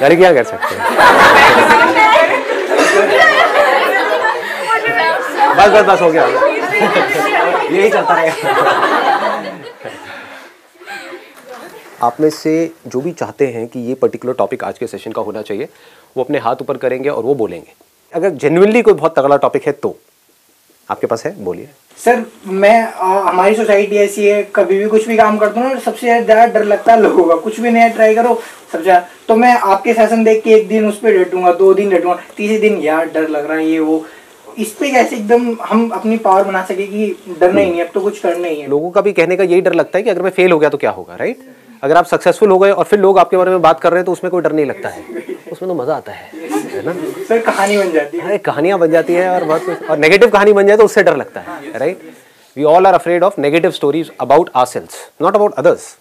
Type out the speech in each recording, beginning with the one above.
लड़कियां कर सकते हैं। बस हो गया, यही चलता रहेगा। आप में से जो भी चाहते हैं कि ये पर्टिकुलर टॉपिक आज के सेशन का होना चाहिए, वो अपने हाथ ऊपर करेंगे और वो बोलेंगे। अगर जेन्युइनली कोई बहुत तगड़ा टॉपिक है तो आपके पास है, बोलिए। सर मैं हमारी सोसाइटी ऐसी है, कभी भी कुछ भी काम करता हूँ सबसे ज्यादा डर लगता है लोगों का। कुछ भी नया ट्राई करो सबसे ज्यादा, तो मैं आपके सेशन देख के एक दिन उस पर डटूंगा, 2 दिन डटूंगा, तीसरे दिन यार डर लग रहा है ये वो। इस पे कैसे एकदम हम अपनी पावर बना सके कि डरना ही नहीं, अब तो कुछ करना ही है। लोगों का भी कहने का यही डर लगता है कि अगर मैं फेल हो गया तो क्या होगा, राइट। अगर आप सक्सेसफुल हो गए और फिर लोग आपके बारे में बात कर रहे हैं तो उसमें कोई डर नहीं लगता है, उसमें तो मजा आता है ना। सर कहानी बन जाती है, कहानियां बन जाती है और बहुत कुछ। और नेगेटिव कहानी बन जाए तो उससे डर लगता है, right. We all are afraid of negative stories about ourselves, not about others.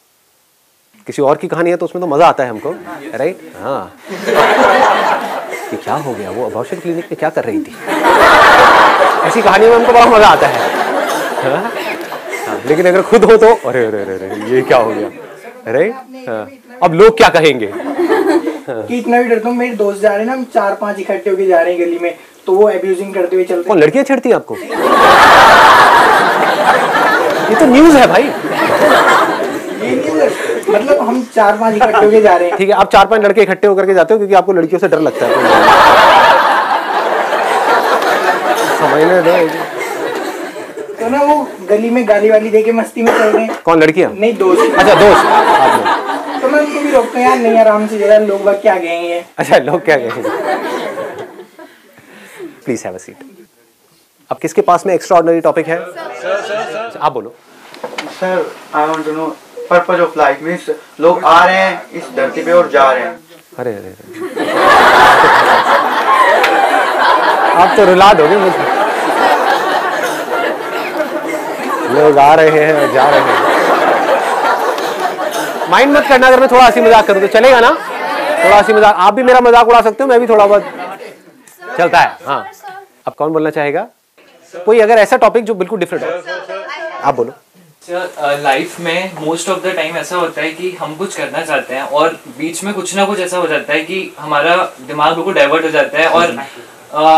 किसी और की कहानी है तो उसमें तो मजा आता है हमको, राइट। हाँ, कि क्या हो गया, वो अबॉर्शन क्लिनिक में क्या कर रही थी, ऐसी कहानियों में हमको बड़ा मजा आता है। हाँ? लेकिन अगर खुद हो तो अरे अरे अरे ये क्या हो गया, राइट। अब लोग क्या कहेंगे कि इतना भी डरता हूँ। मेरे दोस्त जा रहे हैं ना, हम 4-5 इकट्ठे होके जा रहे हैं गली में, तो वो एब्यूजिंग करते हुए चलते हैं। लड़कियां छेड़ती हैं आपको? ये तो न्यूज है भाई। ये न्यूज मतलब हम 4-5 इकट्ठे होके जा रहे हैं। ठीक है, आप 4-5 लड़के इकट्ठे होकर के जाते हो क्योंकि आपको लड़कियों से डर लगता है। समझने दो। तो ना वो गली में गाली वाली देके मस्ती में चल रहे हैं। कौन, लड़कियां? नहीं, दोस्त। अच्छा, दोस्त। तो मैं उनको भी रोकता हूँ, यार नहीं आराम से जरा, लोग बात क्या कहेंगे। अच्छा, लोग क्या कहेंगे। Please have a seat. अब किसके पास में एक्स्ट्रा ऑर्डिनरी टॉपिक है? सर, आप बोलो। Sir I want to know purpose of life means लोग आ रहे हैं इस धरती पे और जा रहे हैं। अरे अरे आप तो रुला दोगे मुझे। लोग आ रहे हैं और जा रहे हैं। माइंड मत करना अगर मैं थोड़ा हंसी मजाक करूं तो चलेगा ना। थोड़ा हंसी मजाक, आप भी मेरा मजाक उड़ा सकते हो, मैं भी थोड़ा बहुत चलता है। हाँ, अब कौन बोलना चाहेगा? कोई अगर ऐसा टॉपिक जो बिल्कुल डिफरेंट हो, आप बोलो। सर लाइफ में मोस्ट ऑफ द टाइम ऐसा होता है कि हम कुछ करना चाहते हैं और बीच में कुछ ना कुछ ऐसा हो जाता है कि हमारा दिमाग बिल्कुल डाइवर्ट हो जाता है और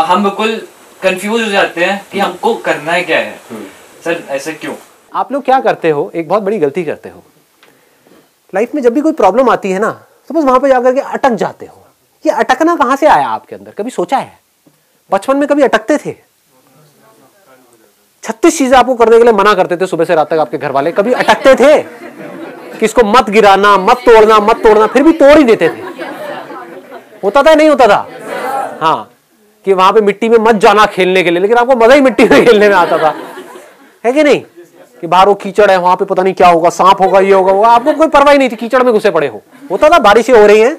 हम बिल्कुल कंफ्यूज हो जाते हैं कि हमको करना है क्या है। सर ऐसे क्यों? आप लोग क्या करते हो, एक बहुत बड़ी गलती करते हो लाइफ में। जब भी कोई प्रॉब्लम आती है ना, तो बस वहां पे जाकर के अटक जाते हो। ये अटकना कहां से आया आपके अंदर, कभी सोचा है? बचपन में कभी अटकते थे? 36 चीजें आपको करने के लिए मना करते थे सुबह से रात तक आपके घर वाले, कभी अटकते थे? किसको मत गिराना, मत तोड़ना, मत तोड़ना, फिर भी तोड़ ही देते थे। होता था नहीं होता था? हाँ, कि वहां पे मिट्टी में मत जाना खेलने के लिए, लेकिन आपको मजा ही मिट्टी में खेलने में आता था, है कि नहीं? कि बाहर वो कीचड़ है, वहां पे पता नहीं क्या होगा, सांप होगा, ये होगा, वो आपको कोई परवाह नहीं थी, कीचड़ में घुसे पड़े हो। होता था, बारिशें हो रही हैं,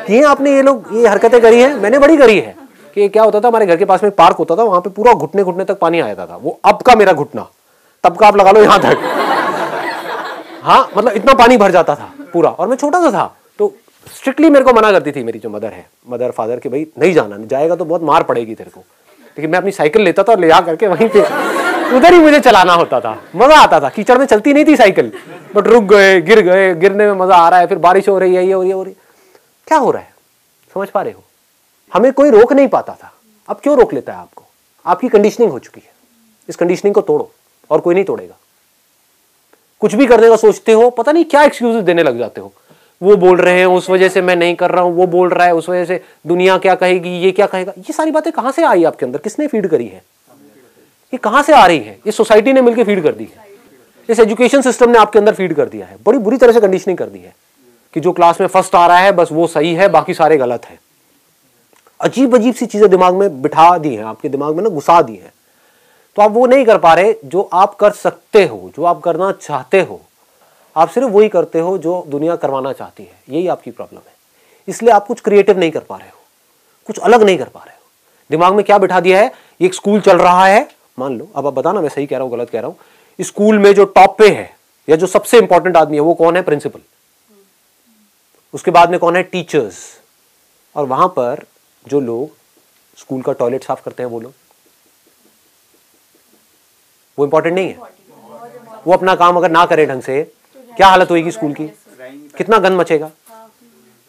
ये आपने ये लोग ये हरकतें करी है, मैंने बड़ी करी है। कि क्या होता था, हमारे घर के पास में पार्क होता था, वहां पे पूरा घुटने घुटने तक पानी आ जाता था। वो अब का मेरा घुटना, तब का आप लगा लो यहां तक। हाँ, मतलब इतना पानी भर जाता था पूरा, और मैं छोटा सा था। तो स्ट्रिक्टली मेरे को मना करती थी मेरी जो मदर है, मदर फादर, कि भाई नहीं जाना, नहीं जाएगा तो बहुत मार पड़ेगी तेरे को। लेकिन मैं अपनी साइकिल लेता था और ले जा करके वहीं पे उधर ही मुझे चलाना होता था, मजा आता था। कीचड़ में चलती नहीं थी साइकिल, बट रुक गए, गिरने में मजा आ रहा है, फिर बारिश हो रही है, ये हो रही है, क्या हो रहा है, समझ पा रहे हो? हमें कोई रोक नहीं पाता था, अब क्यों रोक लेता है आपको? आपकी कंडीशनिंग हो चुकी है, इस कंडीशनिंग को तोड़ो और कोई नहीं तोड़ेगा। कुछ भी करने का सोचते हो, पता नहीं क्या एक्सक्यूजेस देने लग जाते हो। वो बोल रहे हैं उस वजह से मैं नहीं कर रहा हूं, वो बोल रहा है उस वजह से दुनिया क्या कहेगी, ये क्या कहेगा। ये सारी बातें कहां से आई आपके अंदर, किसने फीड करी है? ये कहां से आ रही है? ये सोसाइटी ने मिलकर फीड कर दी है, इस एजुकेशन सिस्टम ने आपके अंदर फीड कर दिया है, बड़ी बुरी तरह से कंडीशनिंग कर दी है कि जो क्लास में फर्स्ट आ रहा है बस वो सही है, बाकी सारे गलत है। अजीब अजीब सी चीजें दिमाग में बिठा दी हैं, आपके दिमाग में ना घुसा दी हैं। तो आप वो नहीं कर पा रहे जो आप कर सकते हो, जो आप करना चाहते हो। आप सिर्फ वही करते हो जो दुनिया करवाना चाहती है, यही आपकी प्रॉब्लम है। इसलिए आप कुछ क्रिएटिव नहीं कर पा रहे हो, कुछ अलग नहीं कर पा रहे हो। दिमाग में क्या बिठा दिया है, एक स्कूल चल रहा है, मान लो, अब आप बताना मैं सही कह रहा हूं गलत कह रहा हूं। स्कूल में जो टॉप पे है या जो सबसे इंपॉर्टेंट आदमी है वो कौन है, प्रिंसिपल। उसके बाद में कौन है, टीचर्स। और वहां पर जो लोग स्कूल का टॉयलेट साफ करते हैं वो लोग, वो इंपॉर्टेंट नहीं है। वो अपना काम अगर ना करे ढंग से, क्या हालत होगी स्कूल की, कितना गंद मचेगा।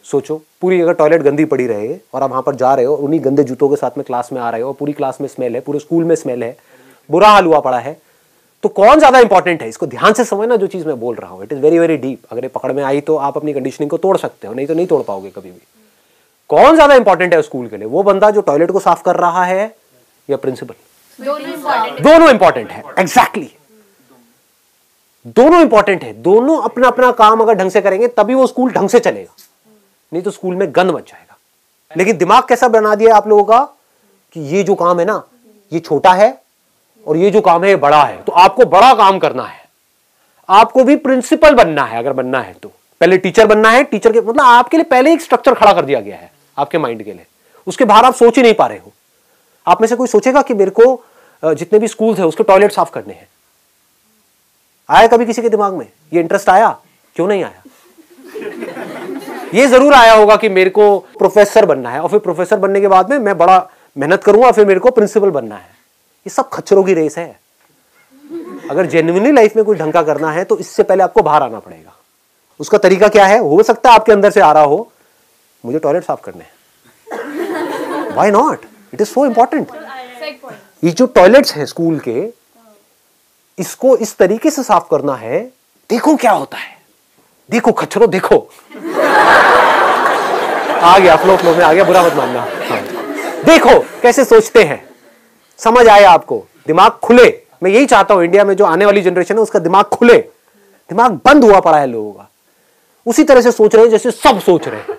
सोचो, पूरी अगर टॉयलेट गंदी पड़ी रहे और आप वहां पर जा रहे हो, उन्हीं गंदे जूतों के साथ में क्लास में आ रहे हो, पूरी क्लास में स्मेल है, पूरे स्कूल में स्मेल है, बुरा हाल हुआ पड़ा है, तो कौन ज्यादा इंपॉर्टेंट है। इसको ध्यान से समझना जो चीज मैं बोल रहा हूं, it is very very deep. अगर ये पकड़ में आई तो आप अपनी कंडीशनिंग को तोड़ सकते हो, नहीं तो नहीं तोड़ पाओगे कभी भी। कौन ज्यादा इंपॉर्टेंट है स्कूल के लिए, वो बंदा जो टॉयलेट को साफ कर रहा है या प्रिंसिपल? दोनों इंपॉर्टेंट है, एग्जैक्टली दोनों इंपॉर्टेंट है। दोनों अपना अपना काम अगर ढंग से करेंगे तभी वो स्कूल ढंग से चलेगा, नहीं तो स्कूल में गंद मच जाएगा। लेकिन दिमाग कैसा बना दिया आप लोगों का कि ये जो काम है ना ये छोटा है और ये जो काम है ये बड़ा है, तो आपको बड़ा काम करना है। आपको भी प्रिंसिपल बनना है, अगर बनना है तो पहले टीचर बनना है। टीचर के मतलब आपके लिए पहले एक स्ट्रक्चर खड़ा कर दिया गया है आपके माइंड के लिए, उसके बाहर आप सोच ही नहीं पा रहे हो। आप में से कोई सोचेगा कि मेरे को जितने भी स्कूल है उसके टॉयलेट साफ करने हैं? आया कभी किसी के दिमाग में ये इंटरेस्ट आया? क्यों नहीं आया? ये जरूर आया होगा कि मेरे को प्रोफेसर बनना है और फिर प्रोफेसर बनने के बाद में मैं बड़ा मेहनत करूंगा, फिर मेरे को प्रिंसिपल बनना है। ये सब खच्चरों की रेस है। अगर जेन्युइनली लाइफ में कुछ ढंग का करना है तो इससे पहले आपको बाहर आना पड़ेगा। उसका तरीका क्या है? हो सकता है आपके अंदर से आ रहा हो, मुझे टॉयलेट साफ करने हैं। Why not? It is so important. ये जो टॉयलेट्स है स्कूल के, इसको इस तरीके से साफ करना है, देखो क्या होता है, देखो खच्चरों, देखो आ गया फ्लो में आ गया, बुरा मत मानना। हाँ। देखो कैसे सोचते हैं, समझ आया आपको, दिमाग खुले। मैं यही चाहता हूं इंडिया में जो आने वाली जनरेशन है उसका दिमाग खुले। दिमाग बंद हुआ पड़ा है लोगों का, उसी तरह से सोच रहे हैं जैसे सब सोच रहे हैं।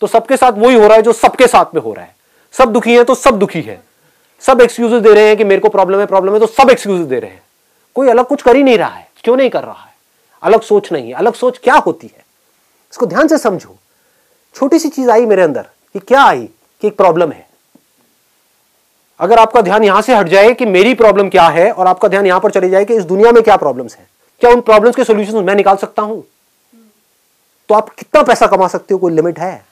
तो सबके साथ वही हो रहा है जो सबके साथ में हो रहा है। सब दुखी है तो सब दुखी है, सब एक्सक्यूजेस दे रहे हैं कि मेरे को प्रॉब्लम है तो सब एक्सक्यूजेस दे रहे हैं। कोई अलग कुछ कर ही नहीं रहा है। क्यों नहीं कर रहा है? अलग सोच नहीं है। अलग सोच क्या होती है इसको ध्यान से समझो। छोटी सी चीज आई मेरे अंदर कि क्या आई कि एक प्रॉब्लम है। अगर आपका ध्यान यहां से हट जाए कि मेरी प्रॉब्लम क्या है और आपका ध्यान यहां पर चले जाए कि इस दुनिया में क्या प्रॉब्लम्स हैं, क्या उन प्रॉब्लम्स के सॉल्यूशंस मैं निकाल सकता हूं, तो आप कितना पैसा कमा सकते हो, कोई लिमिट है?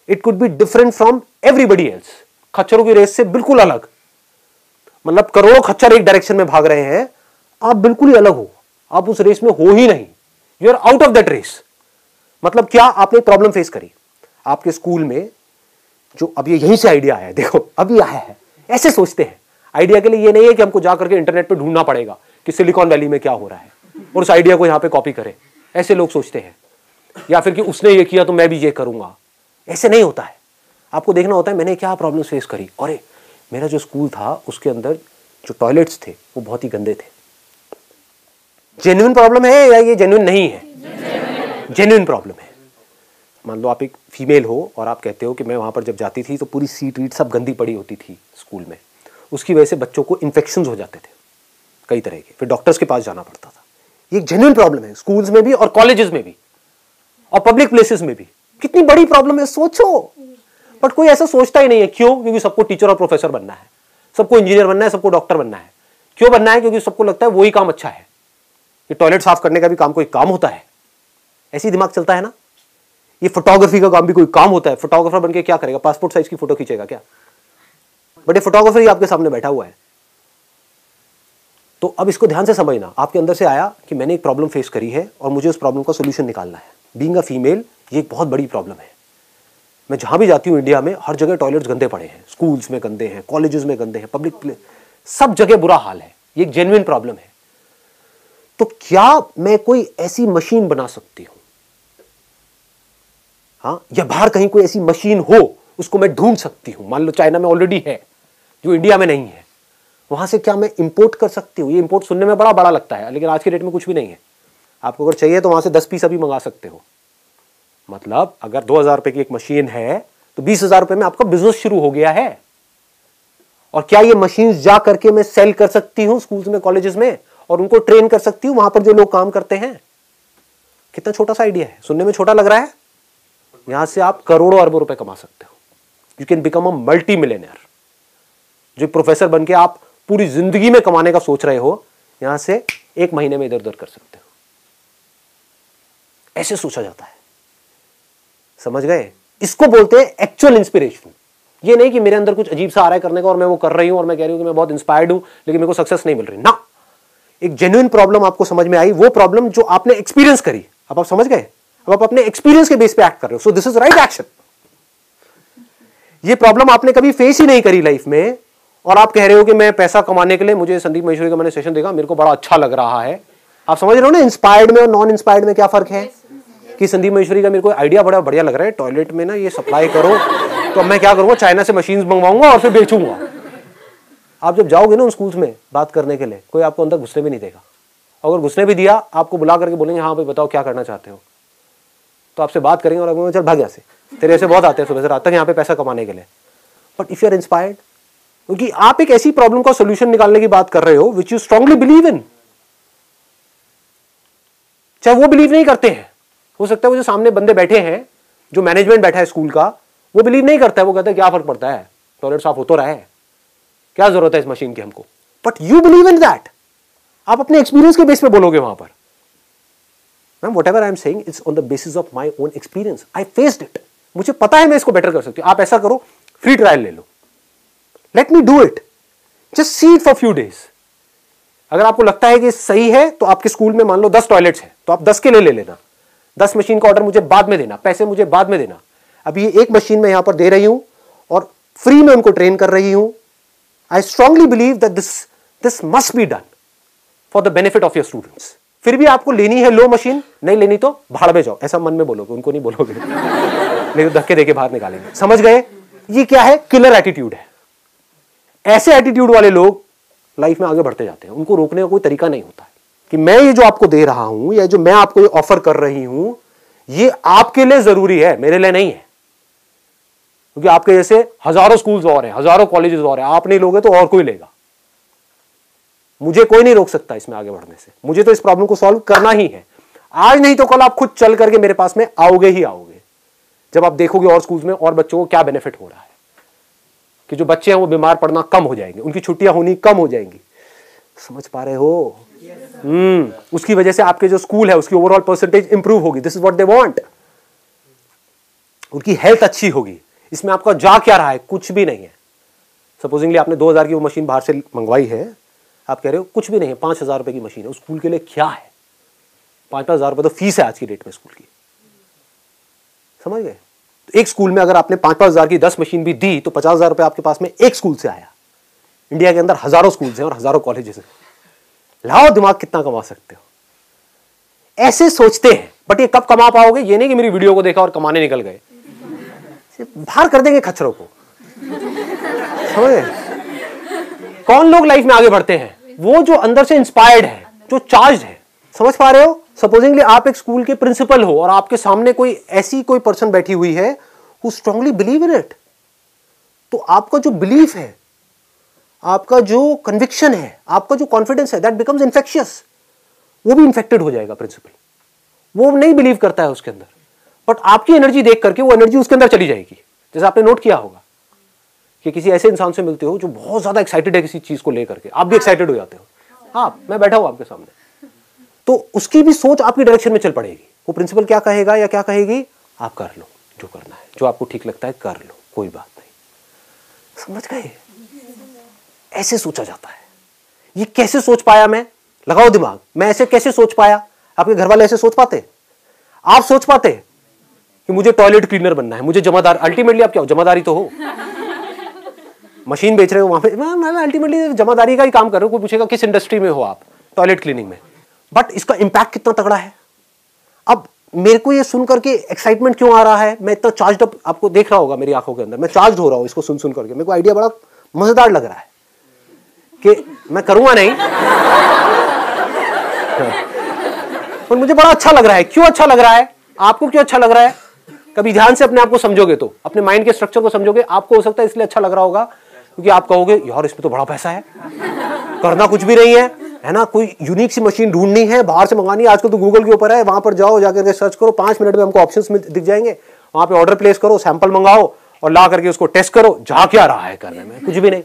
It could be different from everybody else. खच्चरों की रेस से बिल्कुल अलग। मतलब करोड़ों खच्चर एक डायरेक्शन में भाग रहे हैं, आप बिल्कुल ही अलग हो। आप उस रेस में हो ही नहीं, you are out of that race. मतलब क्या? आपने प्रॉब्लम फेस करी आपके स्कूल में, जो अब ये यहीं से आइडिया आया है, देखो अभी आया है। ऐसे सोचते हैं आइडिया के लिए। ये नहीं है कि हमको जाकर के इंटरनेट पे ढूंढना पड़ेगा कि सिलिकॉन वैली में क्या हो रहा है और उस आइडिया को यहां पे कॉपी करें। ऐसे लोग सोचते हैं, या फिर कि उसने ये किया तो मैं भी ये करूंगा। ऐसे नहीं होता है। आपको देखना होता है मैंने क्या प्रॉब्लम फेस करी। अरे मेरा जो स्कूल था उसके अंदर जो टॉयलेट्स थे वो बहुत ही गंदे थे। जेन्युइन प्रॉब्लम है या ये जेन्युइन नहीं है? जेन्युइन प्रॉब्लम है। मान लो आप एक फीमेल हो और आप कहते हो कि मैं वहां पर जब जाती थी तो पूरी सीट वीट सब गंदी पड़ी होती थी स्कूल में, उसकी वजह से बच्चों को इन्फेक्शंस हो जाते थे कई तरह के, फिर डॉक्टर्स के पास जाना पड़ता था। ये एक जेन्युइन प्रॉब्लम है स्कूल्स में भी और कॉलेजेस में भी और पब्लिक प्लेसेस में भी। कितनी बड़ी प्रॉब्लम है सोचो। बट कोई ऐसा सोचता ही नहीं है। क्यों? क्योंकि सबको टीचर और प्रोफेसर बनना है, सबको इंजीनियर बनना है, सबको डॉक्टर बनना है। क्यों बनना है? क्योंकि सबको लगता है वही काम अच्छा है। ये टॉयलेट साफ करने का भी काम कोई काम होता है? ऐसी दिमाग चलता है ना। ये फोटोग्राफी का काम भी कोई काम होता है? फोटोग्राफर बनके क्या करेगा? पासपोर्ट साइज की फोटो खींचेगा क्या? बट ये फोटोग्राफर ही आपके सामने बैठा हुआ है। तो अब इसको ध्यान से समझना। आपके अंदर से आया कि मैंने एक प्रॉब्लम फेस करी है और मुझे उस प्रॉब्लम का सोल्यूशन निकालना है। बीइंग अ फीमेल ये एक बहुत बड़ी प्रॉब्लम है। मैं जहां भी जाती हूं इंडिया में हर जगह टॉयलेट्स गंदे पड़े हैं, स्कूल्स में गंदे हैं, कॉलेजेस में गंदे हैं, पब्लिक प्लेस सब जगह बुरा हाल है। ये एक जेन्युइन प्रॉब्लम है। तो क्या मैं कोई ऐसी मशीन बना सकती हूं? हाँ, या बाहर कहीं कोई ऐसी मशीन हो उसको मैं ढूंढ सकती हूं। मान लो चाइना में ऑलरेडी है जो इंडिया में नहीं है, वहां से क्या मैं इंपोर्ट कर सकती हूं? ये इंपोर्ट सुनने में बड़ा बड़ा लगता है लेकिन आज के डेट में कुछ भी नहीं है। आपको अगर चाहिए तो वहां से 10 पीस अभी मंगा सकते हो। मतलब अगर 2000 रुपए की एक मशीन है तो 20,000 रुपए में आपका बिजनेस शुरू हो गया है। और क्या ये मशीन जा करके मैं सेल कर सकती हूं स्कूल्स में, कॉलेजेस में, और उनको ट्रेन कर सकती हूं वहां पर जो लोग काम करते हैं? कितना छोटा सा आइडिया है, सुनने में छोटा लग रहा है, यहां से आप करोड़ों अरबों रुपए कमा सकते हो। You can become a multi millionaire. जो प्रोफेसर बन के आप पूरी जिंदगी में कमाने का सोच रहे हो, यहां से 1 महीने में इधर उधर कर सकते हो। ऐसे सोचा जाता है, समझ गए? इसको बोलते हैं एक्चुअल इंस्पिरेशन। ये नहीं कि मेरे अंदर कुछ अजीब सा आ रहा है करने का और मैं वो कर रही हूं और मैं कह रही हूं कि मैं बहुत इंस्पायर्ड हूं लेकिन मेरे को सक्सेस नहीं मिल रही ना। एक जेन्युइन प्रॉब्लम आपको समझ में आई, वो प्रॉब्लम जो आपने एक्सपीरियंस करी, अब आप समझ गए, अब आप अपने एक्सपीरियंस के बेस पे एक्ट कर रहे हो। So this is right action. ये प्रॉब्लम आपने कभी फेस ही नहीं करी लाइफ में और आप कह रहे हो कि मैं पैसा कमाने के लिए, मुझे संदीप महेश्वरी का मैंने सेशन देखा, मेरे को बड़ा अच्छा लग रहा है। आप समझ रहे हो ना इंस्पायर्ड में और नॉन इंस्पायर्ड में क्या फर्क है? कि संदीप महेश्वरी का मेरे को आइडिया बड़ा बढ़िया लग रहा है, टॉयलेट में ना ये सप्लाई करो, तो मैं क्या करूंगा, चाइना से मशीन्स मंगवाऊंगा और फिर बेचूंगा। आप जब जाओगे ना उन स्कूल्स में बात करने के लिए, कोई आपको अंदर घुसने भी नहीं देगा। अगर घुसने भी दिया, आपको बुला करके बोलेंगे हाँ भाई बताओ क्या करना चाहते हो, तो आपसे बात करेंगे और आपको चल भाग यहाँ से, तेरे ऐसे बहुत आते हैं सुबह से रात तक यहाँ पे पैसा कमाने के लिए। But if you are inspired, क्योंकि आप एक ऐसी प्रॉब्लम का सोल्यूशन निकालने की बात कर रहे हो which you strongly believe in, चाहे वो बिलीव नहीं करते हैं। हो सकता है वो जो सामने बंदे बैठे हैं, जो मैनेजमेंट बैठा है स्कूल का, वो बिलीव नहीं करता है, वो कहता है क्या फर्क पड़ता है, टॉयलेट साफ हो तो रहा है, क्या जरूरत है इस मशीन की हमको। But you believe in that, आप अपने एक्सपीरियंस के बेस पे बोलोगे वहां पर। Ma'am what ever I am saying it's on the basis of my own experience, I faced it, मुझे पता है मैं इसको बेटर कर सकती हूँ। आप ऐसा करो, फ्री ट्रायल ले लो, let me do it, just see it for few days. अगर आपको लगता है कि सही है तो आपके स्कूल में मान लो 10 टॉयलेट्स हैं, तो आप 10 के लिए ले लेना, 10 मशीन का ऑर्डर मुझे बाद में देना, पैसे मुझे बाद में देना। अभी ये एक मशीन में यहां पर दे रही हूं और फ्री में उनको ट्रेन कर रही हूं। I strongly believe that this must be done for the benefit of your students. फिर भी आपको लेनी है लो मशीन, नहीं लेनी तो भाड़ में जाओ, ऐसा मन में बोलोगे, उनको नहीं बोलोगे नहीं तो धक्के देके बाहर निकालेंगे। समझ गए? ये क्या है? किलर एटीट्यूड है। ऐसे एटीट्यूड वाले लोग लाइफ में आगे बढ़ते जाते हैं, उनको रोकने का कोई तरीका नहीं होता है कि मैं ये जो आपको दे रहा हूं या जो मैं आपको ये ऑफर कर रही हूं, ये आपके लिए जरूरी है, मेरे लिए नहीं है। क्योंकि आपके जैसे हजारों स्कूल्स और हैं, हजारों कॉलेजेस और हैं, आप नहीं लोगे तो और कोई लेगा। मुझे कोई नहीं रोक सकता इसमें आगे बढ़ने से, मुझे तो इस प्रॉब्लम को सॉल्व करना ही है। आज नहीं तो कल आप खुद चल करके मेरे पास में आओगे ही आओगे, जब आप देखोगे और स्कूल्स में और बच्चों को क्या बेनिफिट हो रहा है, कि जो बच्चे हैं वो बीमार पड़ना कम हो जाएंगे, उनकी छुट्टियां होनी कम हो जाएंगी। समझ पा रहे हो? उसकी वजह से आपके जो स्कूल है उसकी ओवरऑल परसेंटेज इंप्रूव होगी। This is what they want. उनकी हेल्थ अच्छी होगी। इसमें आपका जा क्या रहा है? कुछ भी नहीं है। सपोजिंगली आपने 2000 की वो मशीन बाहर से मंगवाई है, आप कह रहे हो कुछ भी नहीं है, 5000 रुपए की मशीन है, उस स्कूल के लिए क्या है? 5,000 रुपए तो फीस है आज की डेट में स्कूल की। समझ गए? तो एक स्कूल में अगर आपने 5,000 की 10 मशीन भी दी तो 50,000 रुपए आपके पास में एक स्कूल से आया। इंडिया के अंदर हजारों स्कूल्स हैं और हजारों कॉलेजेस हैं। लाओ दिमाग कितना कमा सकते हो। ऐसे सोचते हैं, बट ये कब कमा पाओगे? ये नहीं कि मेरी वीडियो को देखा और कमाने निकल गए, बाहर कर देंगे खच्चरों को। समझे? कौन लोग लाइफ में आगे बढ़ते हैं? वो जो अंदर से इंस्पायर्ड है, जो चार्ज है। समझ पा रहे हो? सपोजिंगली आप एक स्कूल के प्रिंसिपल हो और आपके सामने कोई ऐसी कोई पर्सन बैठी हुई है who strongly believe in it, तो आपका जो बिलीफ है, आपका जो कन्विक्शन है, आपका जो कॉन्फिडेंस है, दैट बिकम्स इन्फेक्शियस। वो भी इन्फेक्टेड हो जाएगा प्रिंसिपल। वो नहीं बिलीव करता है उसके अंदर, बट आपकी एनर्जी देख करके वो एनर्जी उसके अंदर चली जाएगी। जैसे आपने नोट किया होगा कि किसी ऐसे इंसान से मिलते हो जो बहुत ज्यादा एक्साइटेड है किसी चीज को लेकर के, आप भी एक्साइटेड हो जाते हो। हाँ, मैं बैठा हूं आपके सामने, तो उसकी भी सोच आपकी डायरेक्शन में चल पड़ेगी। वो प्रिंसिपल क्या कहेगा या क्या कहेगी, आप कर लो जो करना है, जो आपको ठीक लगता है कर लो, कोई बात नहीं। समझ गए? ऐसे सोचा जाता है। ये कैसे सोच पाया मैं? लगाओ दिमाग, मैं ऐसे कैसे सोच पाया? आपके घर वाले ऐसे सोच पाते? आप सोच पाते कि मुझे टॉयलेट क्लीनर बनना है, मुझे जमादार? अल्टीमेटली आप क्या हो? जमादारी तो हो। मशीन बेच रहे हो वहां पे, मैं अल्टीमेटली जमादारी का ही काम कर रहा हूं। कोई पूछेगा किस इंडस्ट्री में हो आप? टॉयलेट क्लीनिंग में। बट इसका इंपैक्ट कितना तगड़ा है। अब मेरे को ये सुन करके एक्साइटमेंट क्यों आ रहा है? मैं इतना चार्ज अप, आपको देख रहा होगा मेरी आंखों के अंदर, मैं चार्ज हो रहा हूं इसको सुन सुन करके। मेरे को आइडिया बड़ा मजेदार लग रहा है कि मैं करूंगा नहीं, पर मुझे बड़ा अच्छा लग रहा है। क्यों अच्छा लग रहा है? आपको क्यों अच्छा लग रहा है? कभी ध्यान से अपने आप को समझोगे तो, अपने माइंड के स्ट्रक्चर को समझोगे, आपको हो सकता है इसलिए अच्छा लग रहा होगा क्योंकि आप कहोगे यार इसमें तो बड़ा पैसा है, करना कुछ भी नहीं है, है ना, कोई यूनिक सी मशीन ढूंढनी है, बाहर से मंगानी है, आजकल तो गूगल के ऊपर है, वहां पर जाओ, जाकर के सर्च करो, 5 मिनट में हमको ऑप्शंस दिख जाएंगे, वहां पे ऑर्डर प्लेस करो, सैंपल मंगाओ और ला करके उसको टेस्ट करो, जा क्या रहा है करने में, कुछ भी नहीं।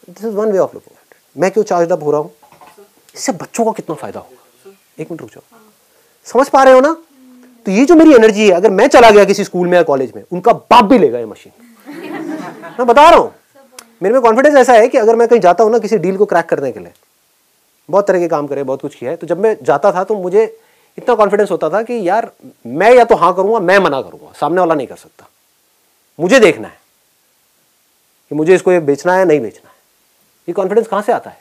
This is one way of looking at it. मैं क्यों चार्ज अप हो रहा हूं, इससे बच्चों का कितना फायदा होगा। एक मिनट रुक जाओ, समझ पा रहे हो ना। तो ये जो मेरी एनर्जी है, अगर मैं चला गया किसी स्कूल में या कॉलेज में, उनका बाप भी लेगा ये मशीन। मैं बता रहा हूं, मेरे में कॉन्फिडेंस ऐसा है कि अगर मैं कहीं जाता हूं ना किसी डील को क्रैक करने के लिए, बहुत तरह के काम करे, बहुत कुछ किया है, तो जब मैं जाता था तो मुझे इतना कॉन्फिडेंस होता था कि यार मैं या तो हाँ करूंगा, मैं मना करूंगा, सामने वाला नहीं कर सकता। मुझे देखना है कि मुझे इसको ये बेचना है नहीं बेचना है। ये कॉन्फिडेंस कहां से आता है?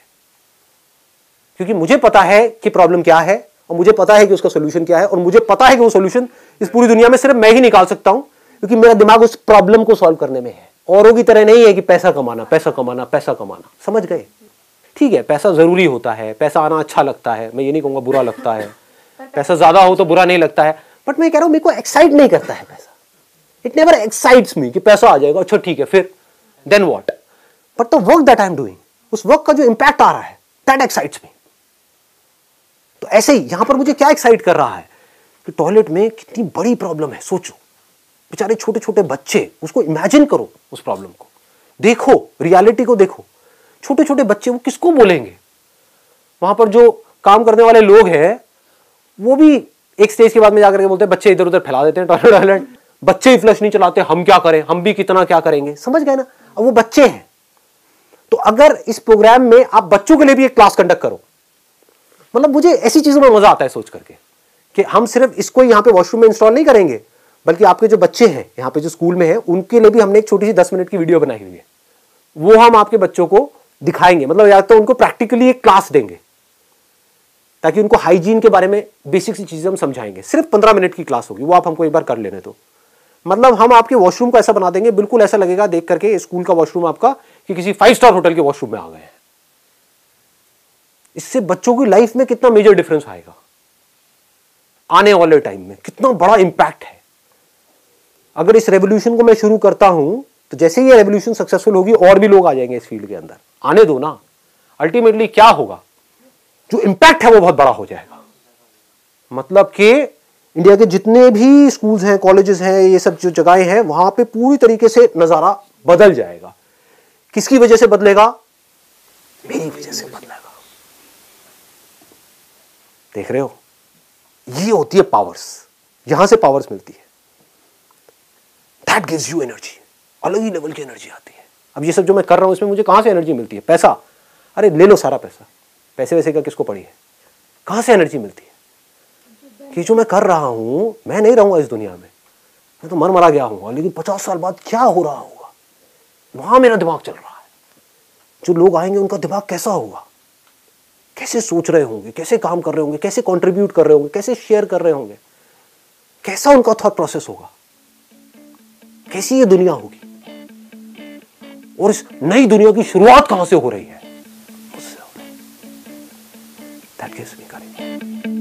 क्योंकि मुझे पता है कि प्रॉब्लम क्या है और मुझे पता है कि उसका सोल्यूशन क्या है, और मुझे पता है कि वो सोल्यूशन इस पूरी दुनिया में सिर्फ मैं ही निकाल सकता हूं, क्योंकि मेरा दिमाग उस प्रॉब्लम को सॉल्व करने में है। औरों की तरह नहीं है कि पैसा कमाना पैसा कमाना पैसा कमाना। समझ गए? ठीक है, पैसा जरूरी होता है, पैसा आना अच्छा लगता है, मैं ये नहीं कहूंगा बुरा लगता है, पैसा ज्यादा हो तो बुरा नहीं लगता है, बट मैं कह रहा हूं मेरे को एक्साइट नहीं करता है पैसा। इट नेवर एक्साइट्स मी कि पैसा आ जाएगा, अच्छा ठीक है, फिर then what, but the work that I am doing, उस वर्क का जो इंपैक्ट आ रहा है, दैट एक्साइट्स मी। तो ऐसे ही यहां पर मुझे क्या एक्साइट कर रहा है कि टॉयलेट में कितनी बड़ी प्रॉब्लम है। सोचो, बेचारे छोटे छोटे बच्चे, उसको इमेजिन करो, उस प्रॉब्लम को देखो, रियलिटी को देखो। छोटे छोटे बच्चे वो किसको बोलेंगे? वहां पर जो काम करने वाले लोग हैं वो भी एक स्टेज के बाद में जाकर के बोलते हैं बच्चे इधर उधर फैला देते हैं टॉयलेट, बच्चे ही फ्लश नहीं चलाते, हम क्या करें, हम भी कितना क्या करेंगे। समझ गए ना? अब वो बच्चे हैं। तो अगर इस प्रोग्राम में आप बच्चों के लिए भी एक क्लास कंडक्ट करो, मतलब मुझे ऐसी चीजों में मजा आता है सोच करके कि हम सिर्फ इसको यहां पे वॉशरूम में इंस्टॉल नहीं करेंगे, बल्कि आपके जो बच्चे हैं यहाँ पे जो स्कूल में है, उनके लिए भी हमने एक छोटी सी 10 मिनट की वीडियो बनाई हुई है, वो हम आपके बच्चों को दिखाएंगे। मतलब या तो उनको प्रैक्टिकली एक क्लास देंगे ताकि उनको हाइजीन के बारे में बेसिक सी चीजें हम समझाएंगे। सिर्फ 15 मिनट की क्लास होगी, वो आप हमको एक बार कर लेने तो। मतलब हम आपके वॉशरूम को ऐसा बना देंगे, बिल्कुल ऐसा लगेगा देख करके स्कूल का वॉशरूम आपका कि किसी 5 स्टार होटल के वॉशरूम में आ गए हैं। इससे बच्चों की लाइफ में कितना मेजर डिफरेंस आएगा, आने वाले टाइम में कितना बड़ा इंपैक्ट है। अगर इस रेवोल्यूशन को मैं शुरू करता हूं तो जैसे ही ये रेवोल्यूशन सक्सेसफुल होगी और भी लोग आ जाएंगे इस फील्ड के अंदर। आने दो ना, अल्टीमेटली क्या होगा, जो इंपैक्ट है वो बहुत बड़ा हो जाएगा। मतलब कि इंडिया के जितने भी स्कूल्स हैं, कॉलेजेस हैं, ये सब जो जगहें हैं, वहां पे पूरी तरीके से नजारा बदल जाएगा। किसकी वजह से बदलेगा? मेरी वजह से बदलेगा। देख रहे हो, ये होती है पावर्स, यहां से पावर्स मिलती है। दैट गिव्स यू एनर्जी, अलग ही लेवल की एनर्जी आती है। अब ये सब जो मैं कर रहा हूं इसमें मुझे कहां से एनर्जी मिलती है? पैसा, अरे ले लो सारा पैसा, पैसे वैसे का किसको पड़ी है? कहां से एनर्जी मिलती है कि जो मैं कर रहा हूं, मैं नहीं रहूंगा इस दुनिया में, मैं तो मर मरा गया हूं, लेकिन 50 साल बाद क्या हो रहा होगा, वहां मेरा दिमाग चल रहा है। जो लोग आएंगे उनका दिमाग कैसा होगा, कैसे सोच रहे होंगे, कैसे काम कर रहे होंगे, कैसे कंट्रीब्यूट कर रहे होंगे, कैसे शेयर कर रहे होंगे, कैसा उनका थॉट प्रोसेस होगा, कैसी ये दुनिया होगी, और इस नई दुनिया की शुरुआत कहां से हो रही है, उससे हो रही है। That gives me courage.